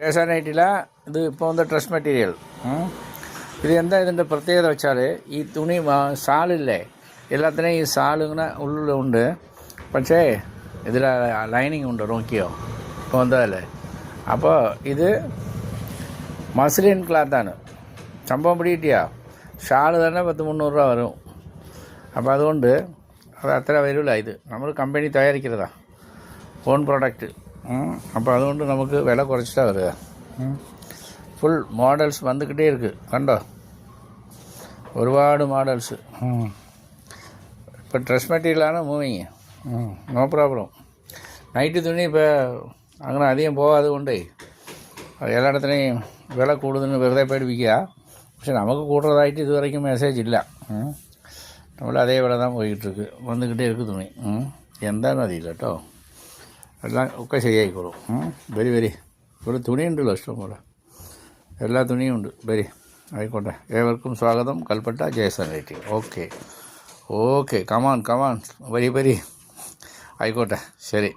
ഏഷ്യാനെറ്റിലെ ഇത് ഇപ്പോൾ വന്ന ഡ്രസ് മെറ്റീരിയൽ. ഇത് എന്താ ഇതിൻ്റെ പ്രത്യേകത വെച്ചാൽ ഈ തുണി ഷാളില്ലേ എല്ലാത്തിനും ഈ ഷാൾ ഇങ്ങനെ ഉള്ളിലുണ്ട്. പക്ഷേ ഇതിൽ ലൈനിങ് ഉണ്ട്, നോക്കിയോ ഇപ്പോൾ വന്നതല്ലേ. അപ്പോൾ ഇത് മസ്ലിൻ ക്ലാത്താണ് സംഭവം. പിടികിട്ടിയാ ഷാൾ തന്നെ 100-300 രൂപ വരും. അപ്പോൾ അതുകൊണ്ട് അത് അത്ര വരില്ല. ഇത് നമ്മൾ കമ്പനി തയ്യാറിക്കുന്നതാണ്, ഓൺ പ്രോഡക്റ്റ്. അപ്പോൾ അതുകൊണ്ട് നമുക്ക് വില കുറച്ചിട്ടാണ് വരിക. ഫുൾ മോഡൽസ് വന്നുകിട്ടേ ഇരിക്ക്, കണ്ടോ ഒരുപാട് മോഡൽസ്. ഇപ്പോൾ ഡ്രസ് മെറ്റീരിയലാണ് മൂവിങ്, നോ പ്രോബ്ലം. നൈറ്റ് തുണി ഇപ്പോൾ അങ്ങനെ അധികം പോകാതെ കൊണ്ടേ എല്ലായിടത്തിനെയും വില കൂടുതൽ വെറുതെ പേടിപ്പിക്കുക. പക്ഷെ നമുക്ക് കൂടുതലായിട്ട് ഇതുവரைக்கும் മെസ്സേജ് ഇല്ല. നമ്മൾ അതേ വില தான் പോയിട്ടിருக்கு, വന്നുകിട്ടേ ഇരിക്കും തുണി. എന്താണെന്ന് അറിയില്ല കേട്ടോ, എല്ലാം ഒക്കെ ശരിയായിക്കോളും. വരി ഒരു തുണിയുണ്ടല്ലോ ഇഷ്ടം പോലെ, എല്ലാ തുണിയും ഉണ്ട്. വരി, ആയിക്കോട്ടെ. ഏവർക്കും സ്വാഗതം കൽപ്പറ്റ ജയസനൈറ്റി. ഓക്കെ കമാൻ വരി ആയിക്കോട്ടെ, ശരി.